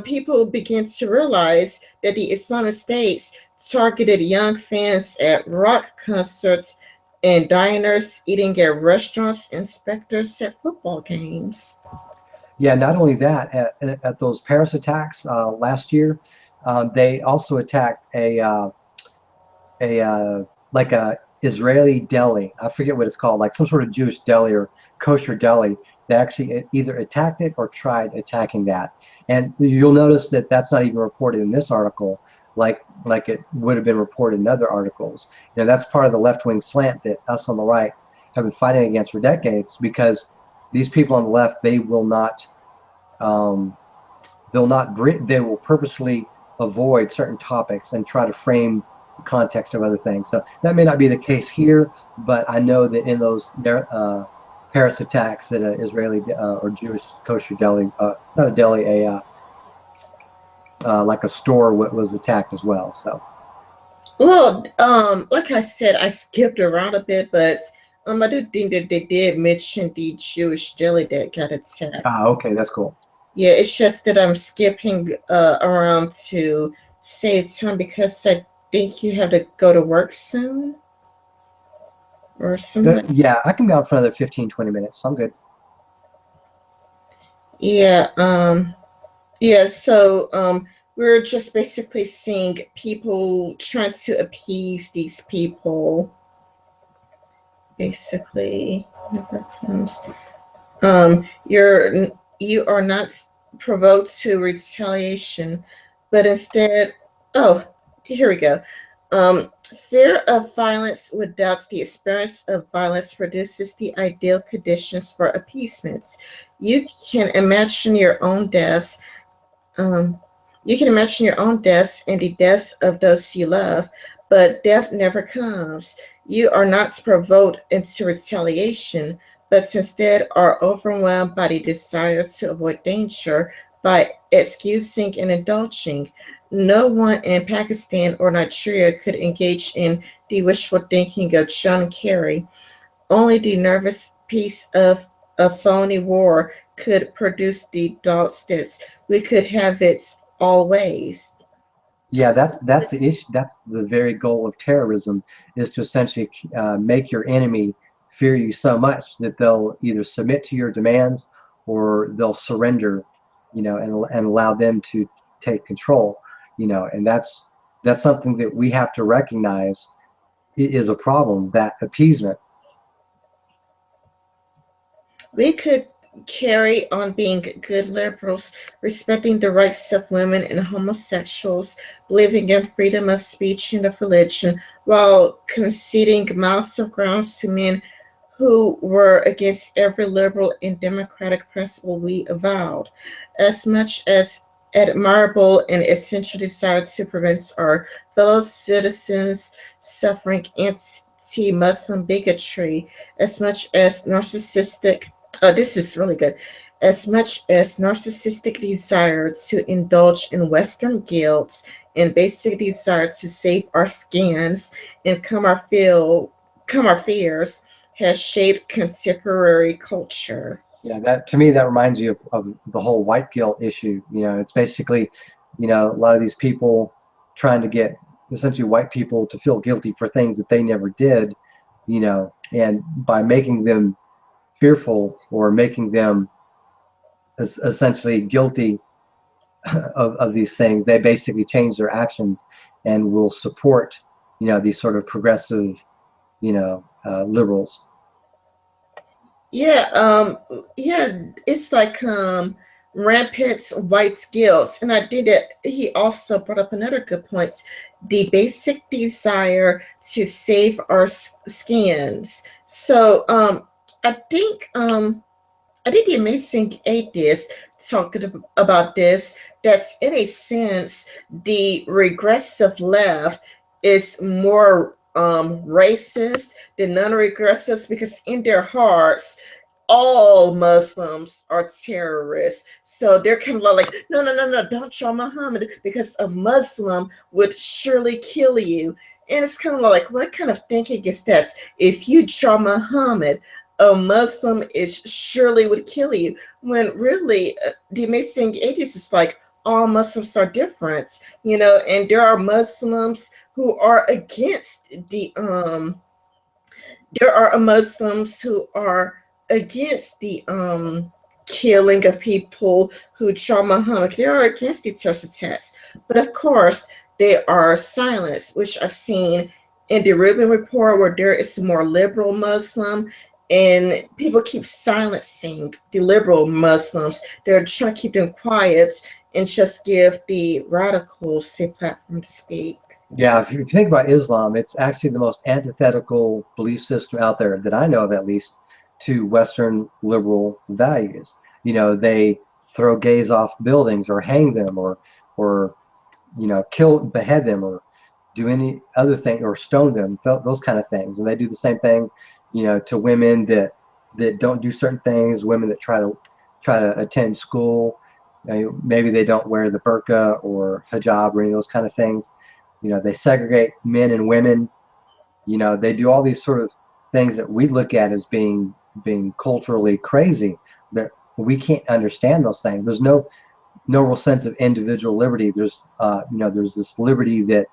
people begin to realize that the Islamic States targeted young fans at rock concerts and diners, eating at restaurants, inspectors at football games. Yeah, not only that, at those Paris attacks last year, they also attacked like a Israeli deli. I forget what it's called, like some sort of Jewish deli or kosher deli. They actually either attacked it or tried attacking that. And you'll notice that that's not even reported in this article, like it would have been reported in other articles. You know, that's part of the left-wing slant that us on the right have been fighting against for decades, because these people on the left, um, they will purposely avoid certain topics and try to frame the context of other things. So that may not be the case here, but I know that in those Paris attacks, that an Israeli or Jewish kosher deli, not a deli, like a store was attacked as well. So Well, like I said, I skipped around a bit, but I do think that they did mention the Jewish deli that got attacked. okay, that's cool. Yeah, it's just that I'm skipping around to save time because I think you have to go to work soon or something. Yeah, I can be out for another 15, 20 minutes. So I'm good. Yeah, yeah, so we're just basically seeing people trying to appease these people. Basically, never comes. You are not provoked to retaliation, but instead, oh, here we go. Fear of violence without the experience of violence produces the ideal conditions for appeasement. You can imagine your own deaths. Um, you can imagine your own deaths and the deaths of those you love, but death never comes. You are not provoked into retaliation, but instead are overwhelmed by the desire to avoid danger by excusing and indulging. No one in Pakistan or Nigeria could engage in the wishful thinking of John Kerry. Only the nervous peace of a phony war could produce the thoughts that we could have it always. Yeah, that's the issue. That's the very goal of terrorism, is to essentially make your enemy fear you so much that they'll either submit to your demands or they'll surrender, and allow them to take control, and that's something that we have to recognize is a problem, that appeasement. We could carry on being good liberals, respecting the rights of women and homosexuals, believing in freedom of speech and of religion, while conceding massive grounds to men who were against every liberal and democratic principle we avowed. As much as admirable and essential desire to prevent our fellow citizens suffering anti-Muslim bigotry, as much as narcissistic this is really good. As much as narcissistic desire to indulge in Western guilt and basic desire to save our skins and come our fears has shaped contemporary culture. Yeah, that to me, that reminds you of the whole white guilt issue. It's basically, a lot of these people trying to get essentially white people to feel guilty for things that they never did, and by making them fearful or making them essentially guilty of these things, they basically change their actions and will support, these sort of progressive, liberals. Yeah, yeah, it's like rampant white guilt. And I think that he also brought up another good point, the basic desire to save our skins. So I think the amazing atheist talked about this. That's in a sense the regressive left is more racist than non-regressives because in their hearts all Muslims are terrorists. So they're kind of like, no, no, no, no, don't draw Muhammad because a Muslim would surely kill you. And it's kind of like, what kind of thinking is that? If you draw Muhammad, a Muslim is surely would kill you. When really, the amazing atheist is like, all Muslims are different, and there are Muslims who are against there are Muslims who are against the killing of people who draw Muhammad. They are against the terrorist attacks. But of course, they are silenced, which I've seen in the Rubin report where there is a more liberal Muslim and people keep silencing the liberal Muslims. They're trying to keep them quiet and just give the radicals a platform to speak. Yeah, if you think about Islam, it's actually the most antithetical belief system out there that I know of, at least, to Western liberal values. You know, they throw gays off buildings or hang them or kill, behead them, or do any other thing, or stone them, those kind of things. And they do the same thing, to women that don't do certain things, women that try to attend school. Maybe they don't wear the burqa or hijab or any of those kind of things. They segregate men and women. They do all these sort of things that we look at as being culturally crazy, but we can't understand those things. There's no real sense of individual liberty. There's this liberty that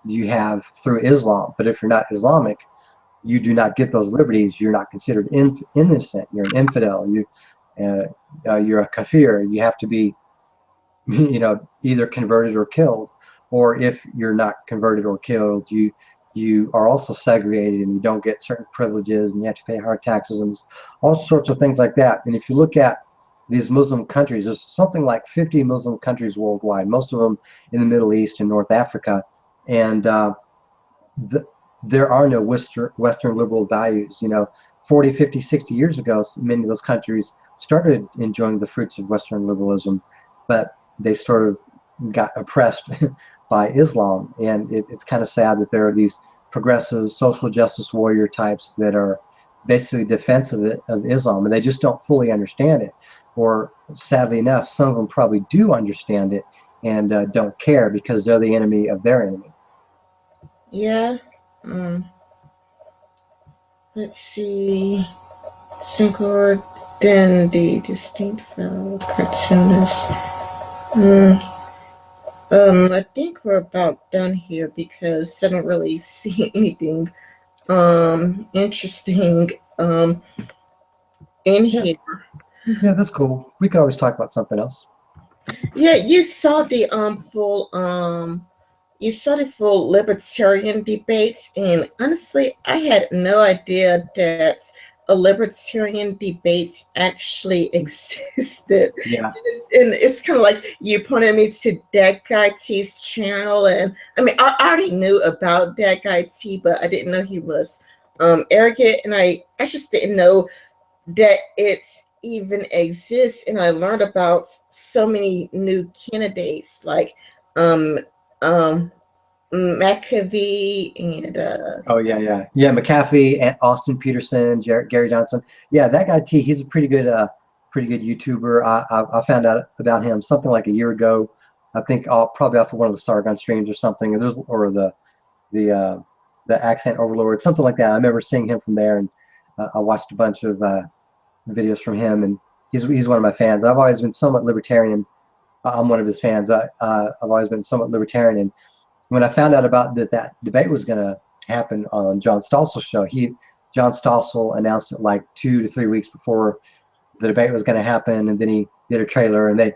you have through Islam, but if you're not Islamic, you do not get those liberties. You're not considered innocent. You're an infidel. You're a kafir. You have to be either converted or killed. Or if you're not converted or killed, you are also segregated and you don't get certain privileges and you have to pay higher taxes and all sorts of things like that. And if you look at these Muslim countries, there's something like 50 Muslim countries worldwide, most of them in the Middle East and North Africa. And there are no Western liberal values. 40, 50, 60 years ago, many of those countries started enjoying the fruits of Western liberalism, but they sort of got oppressed by Islam. And it's kind of sad that there are these progressive social justice warrior types that are basically defensive of Islam, and they just don't fully understand it. Or sadly enough, some of them probably do understand it and don't care because they're the enemy of their enemy. Yeah. Um, let's see. Single identity, distinct fellow cartoonist. Mm, I think we're about done here because I don't really see anything interesting in Yeah, here. yeah, that's cool. We could always talk about something else. Yeah, you saw the full libertarian debates, and honestly, I had no idea that a libertarian debates actually existed. Yeah. And it's kind of like you pointed me to that guy T's channel, and I mean, I already knew about that guy T, but I didn't know he was arrogant, and I just didn't know that it even exists. And I learned about so many new candidates like um um McAfee and Oh yeah, yeah, yeah. McAfee, and Austin Peterson, Gary Johnson. Yeah, that guy T. He's a pretty good YouTuber. I found out about him something like a year ago. I think probably off of one of the Sargon streams or something. Or the uh, the Accent Overlord, something like that. I remember seeing him from there, and I watched a bunch of videos from him, and he's one of my fans. I've always been somewhat libertarian. I'm one of his fans. I've always been somewhat libertarian, and when I found out about that debate was going to happen on John Stossel's show, John Stossel announced it like 2 to 3 weeks before the debate was going to happen, and then he did a trailer, and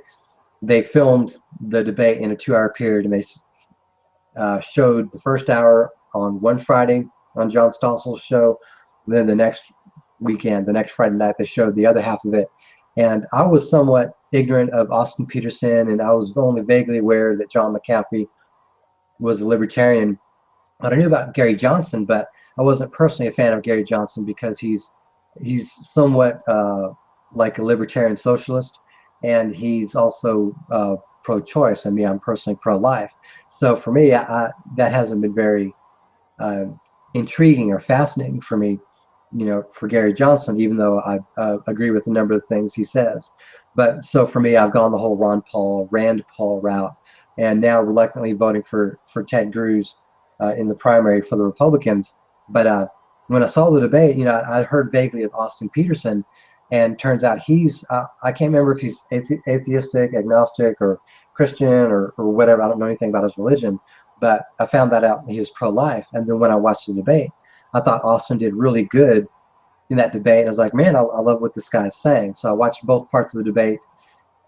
they filmed the debate in a 2 hour period, and they showed the first hour on one Friday on John Stossel's show, then the next weekend, the next Friday night, they showed the other half of it. And I was somewhat ignorant of Austin Peterson, and I was only vaguely aware that John McAfee was a libertarian. But I knew about Gary Johnson, but I wasn't personally a fan of Gary Johnson because he's somewhat like a libertarian socialist, and he's also pro-choice. I mean, I'm personally pro-life. So for me, that hasn't been very uh, intriguing or fascinating for me, for Gary Johnson, even though I agree with a number of things he says. But so for me, I've gone the whole Rand Paul route, and now reluctantly voting for Ted Cruz in the primary for the Republicans. But when I saw the debate, I heard vaguely of Austin Peterson, and turns out he's I can't remember if he's atheistic, agnostic, or Christian, or whatever. I don't know anything about his religion, but I found that out he was pro-life. And then when I watched the debate, I thought Austin did really good in that debate. And I was like, man, I love what this guy is saying. So I watched both parts of the debate,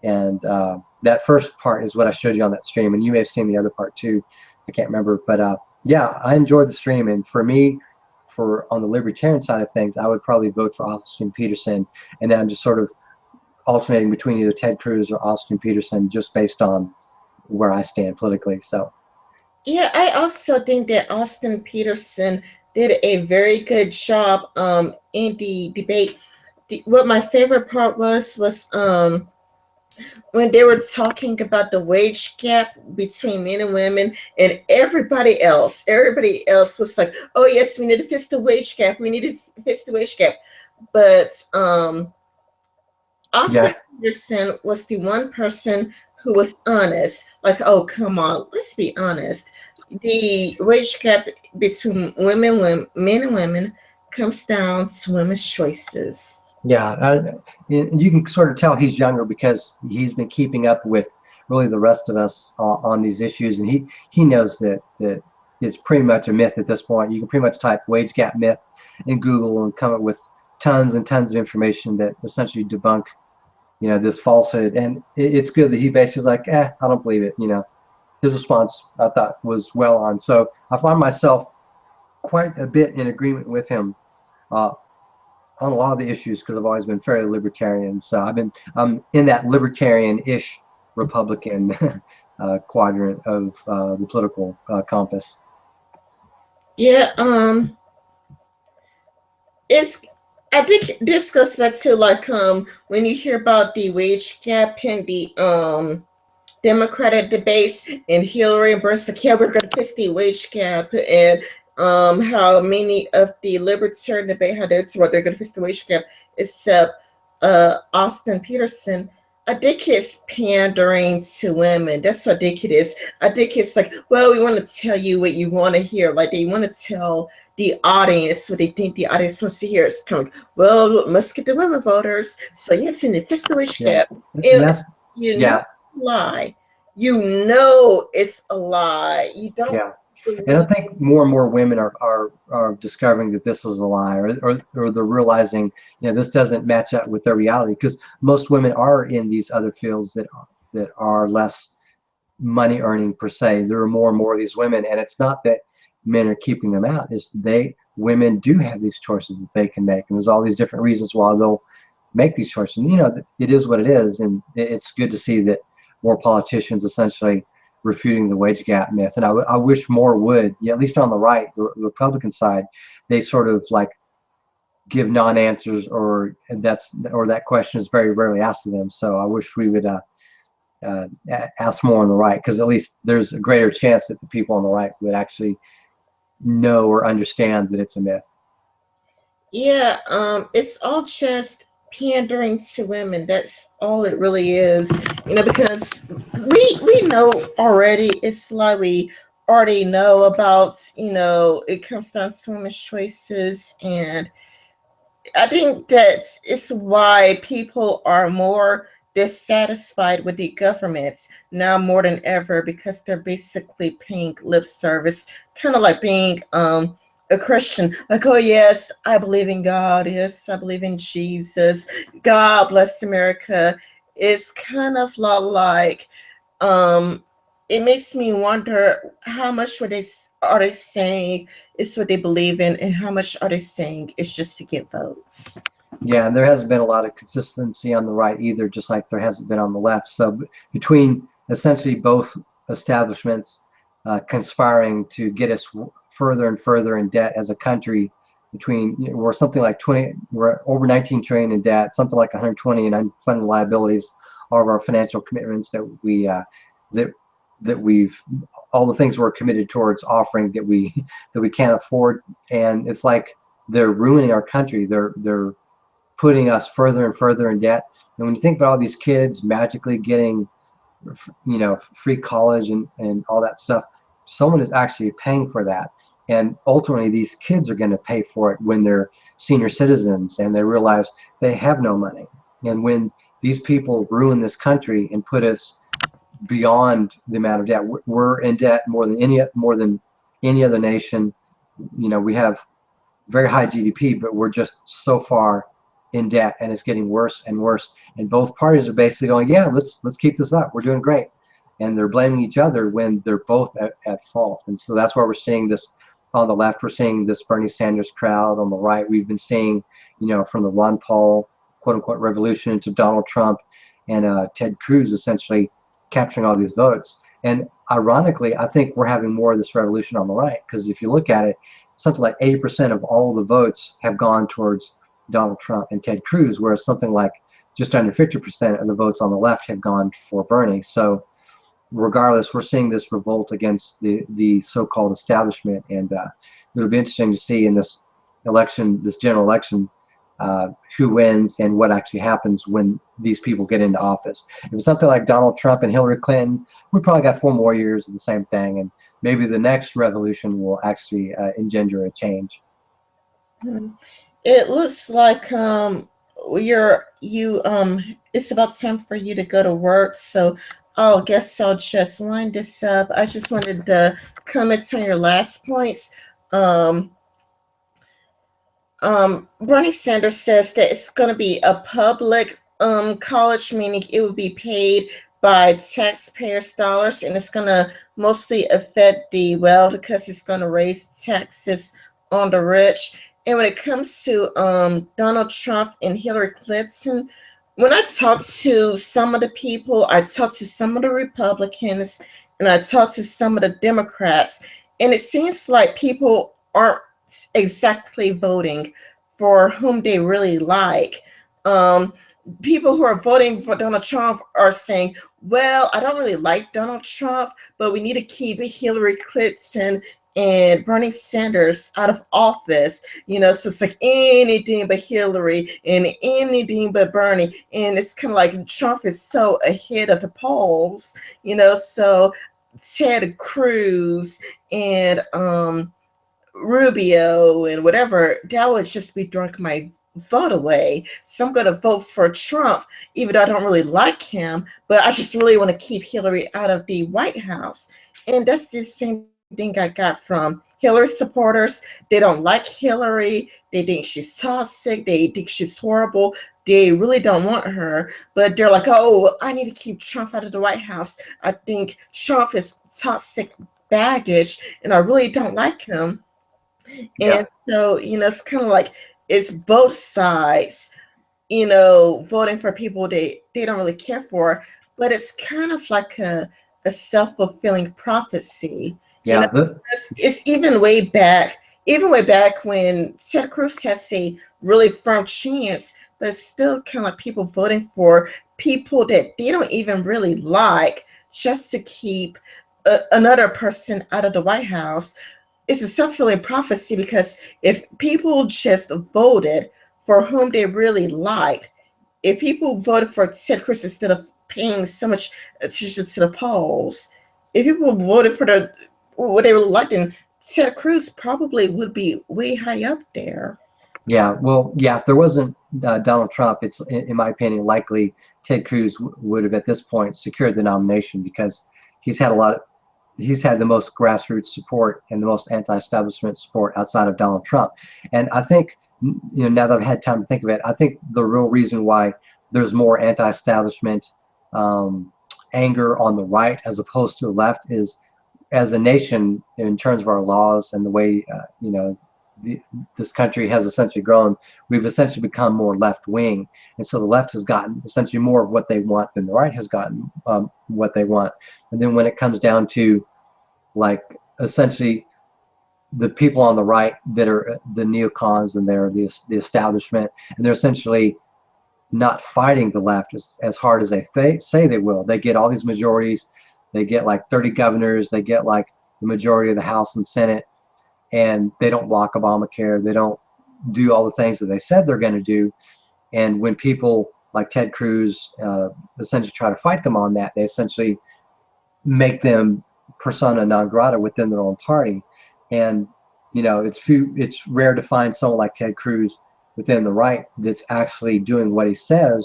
and that first part is what I showed you on that stream, and you may have seen the other part too. I can't remember, but yeah, I enjoyed the stream. And for me, on the libertarian side of things, I would probably vote for Austin Peterson, and then I'm just sort of alternating between either Ted Cruz or Austin Peterson, just based on where I stand politically. So Yeah, I also think that Austin Peterson did a very good job in the debate. What my favorite part was when they were talking about the wage gap between men and women, and everybody else was like, oh yes, we need to fix the wage gap, we need to fix the wage gap. But Austin Yeah, Peterson was the one person who was honest. Like, oh, come on, let's be honest. The wage gap between men and women comes down to women's choices. yeah. You can sort of tell he's younger because he's been keeping up with really the rest of us on these issues, and he knows that it's pretty much a myth at this point. You can pretty much type wage gap myth in Google and come up with tons and tons of information that essentially debunk this falsehood. And it's good that he basically is like, I don't believe it. His response I thought was well on. So I find myself quite a bit in agreement with him uh, on a lot of the issues because I've always been fairly libertarian. So I'm in that libertarian-ish Republican quadrant of the political compass. Yeah, it's I think this goes back to like when you hear about the wage gap and the Democratic debates and Hillary and Bernie like, yeah, we're going to fix the wage gap, and how many of the libertarian debate how that's what they're going to fix the wage gap, except Austin Peterson. I think it's pandering to women. That's what I think it is. I think it's like, well, we want to tell you what you want to hear. Like they want to tell the audience what they think the audience wants to hear. It's kind of like, well, let's get the women voters. So yes, we need to fix the wage Yeah, gap. and And that's you know yeah, lie. You know it's a lie. You don't yeah. And I believe. think more and more women are discovering that this is a lie, or they're realizing, this doesn't match up with their reality because most women are in these other fields that are less money earning per se. There are more and more of these women, and it's not that men are keeping them out. It's women do have these choices that they can make, and there's all these different reasons why they'll make these choices. And, it is what it is, and it's good to see that more politicians essentially refuting the wage gap myth. And I wish more would, yeah, at least on the right, the Republican side, they sort of like give non-answers, or that question is very rarely asked of them. So I wish we would ask more on the right, because at least there's a greater chance that the people on the right would actually know or understand that it's a myth. Yeah, it's all just pandering to women. That's all it really is. Because we know already. It's like we already know about. It comes down to women's choices, and I think that it's why people are more dissatisfied with the government now more than ever, because they're basically paying lip service, kind of like being a Christian. Like, oh yes, I believe in God. Yes, I believe in Jesus. God bless America. It's kind of like um it makes me wonder how much are they saying is what they believe in, and how much are they saying is just to get votes. Yeah, and there hasn't been a lot of consistency on the right either, just like there hasn't been on the left. So between essentially both establishments conspiring to get us further and further in debt as a country, we're something like we're over 19 trillion in debt, something like 120 in unfunded liabilities, all of our financial commitments that that we've all the things we're committed towards offering that we can't afford, and it's like they're ruining our country. They're putting us further and further in debt. And when you think about all these kids magically getting, free college and all that stuff, someone is actually paying for that. And ultimately, these kids are going to pay for it when they're senior citizens and they realize they have no money. And when these people ruin this country and put us beyond the amount of debt, we're in debt more than any other nation. We have very high GDP, but we're just so far in debt, and it's getting worse and worse. And both parties are basically going, "Yeah, let's keep this up. We're doing great," and they're blaming each other when they're both at fault. And so that's why we're seeing this on the left. We're seeing this Bernie Sanders crowd. On the right, we've been seeing, from the Ron Paul quote unquote revolution to Donald Trump and Ted Cruz essentially capturing all these votes. And ironically, I think we're having more of this revolution on the right, because if you look at it, something like 80% of all the votes have gone towards Donald Trump and Ted Cruz, whereas something like just under 50% of the votes on the left have gone for Bernie. So regardless, we're seeing this revolt against the so-called establishment, and it'll be interesting to see in this election, this general election, who wins and what actually happens when these people get into office. If it's something like Donald Trump and Hillary Clinton, we probably got 4 more years of the same thing, and maybe the next revolution will actually engender a change. It looks like it's about time for you to go to work, so I guess I'll just wind this up. I just wanted to comment on your last points. Um, Bernie Sanders says that it's going to be a public college, meaning it will be paid by taxpayers' dollars, and it's going to mostly affect the wealthy because it's going to raise taxes on the rich. And when it comes to Donald Trump and Hillary Clinton, when I talk to some of the people, I talk to some of the Republicans, and I talk to some of the Democrats, and it seems like people aren't exactly voting for whom they really like. Um, People who are voting for Donald Trump are saying, well, I don't really like Donald Trump, but we need to keep Hillary Clinton and Bernie Sanders out of office. So it's like anything but Hillary and anything but Bernie. And it's kind of like Trump is so ahead of the polls, so Ted Cruz and Rubio and whatever, that would just be drunk my vote away. So I'm going to vote for Trump, even though I don't really like him, but I just really want to keep Hillary out of the White House. And that's the same thing I got from Hillary supporters. They don't like Hillary. They think she's toxic. They think she's horrible. They really don't want her, but they're like, oh, I need to keep Trump out of the White House. I think Trump is toxic baggage, and I really don't like him. Yeah. And so, it's kind of like it's both sides, voting for people they don't really care for, but it's kind of like a self-fulfilling prophecy. You know, Yeah. it's even way back when Ted Cruz has a really firm chance, but it's still kind of like people voting for people that they don't even really like just to keep another person out of the White House. It's a self-fulfilling prophecy because if people just voted for whom they really liked, if people voted for Ted Cruz instead of paying so much attention to the polls, if people voted for what they really liked, then Ted Cruz probably would be way high up there. Yeah, well, yeah, if there wasn't Donald Trump, it's, in my opinion, likely Ted Cruz would have at this point secured the nomination, because he's had a lot of, he's had the most grassroots support and the most anti-establishment support outside of Donald Trump. And I think, now that I've had time to think of it, I think the real reason why there's more anti-establishment anger on the right as opposed to the left is, as a nation, in terms of our laws and the way, this country has essentially grown, we've essentially become more left-wing, and so the left has gotten essentially more of what they want than the right has gotten what they want. And then when it comes down to, like, essentially the people on the right that are the neocons, and they're the establishment, and they're essentially not fighting the left as hard as they say they will. They get all these majorities. They get like 30 governors. They get like the majority of the House and Senate, and they don't block Obamacare. They don't do all the things that they said they're going to do. And when people like Ted Cruz essentially try to fight them on that, they essentially make them persona non grata within their own party. And it's rare to find someone like Ted Cruz within the right that's actually doing what he said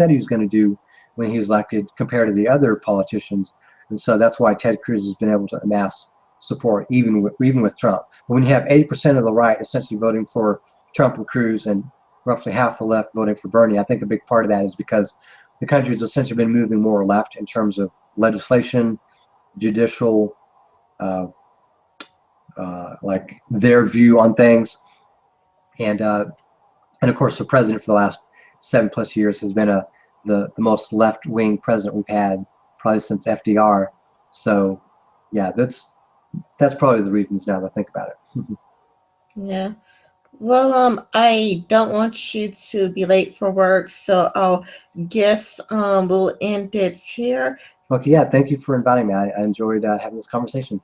he was going to do when he was elected, compared to the other politicians. And so that's why Ted Cruz has been able to amass support even with Trump. But when you have 80% of the right essentially voting for Trump and Cruz, and roughly half the left voting for Bernie, I think a big part of that is because the country has essentially been moving more left in terms of legislation, judicial, like their view on things, and of course the president for the last 7+ years has been the most left-wing president we've had probably since FDR. So Yeah, that's probably the reasons now that I think about it. Yeah. Well, I don't want you to be late for work, so I'll guess we'll end it here. Okay, yeah, thank you for inviting me. I enjoyed having this conversation.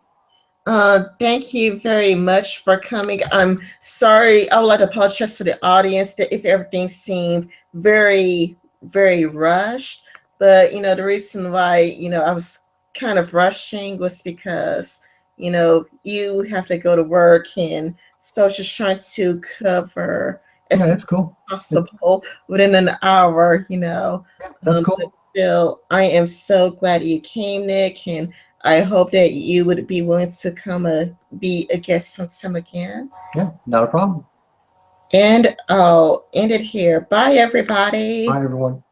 Thank you very much for coming. I'm sorry. I would like to apologize to the audience that if everything seemed very, very rushed. But the reason why I was kind of rushing was because you have to go to work, and so I was just trying to cover Yeah, as that's cool. possible within an hour. Yeah, that's But cool. still, I am so glad you came, Nick, and I hope that you would be willing to come be a guest sometime again. Yeah, not a problem. And I'll end it here. Bye, Bye, everybody. everyone.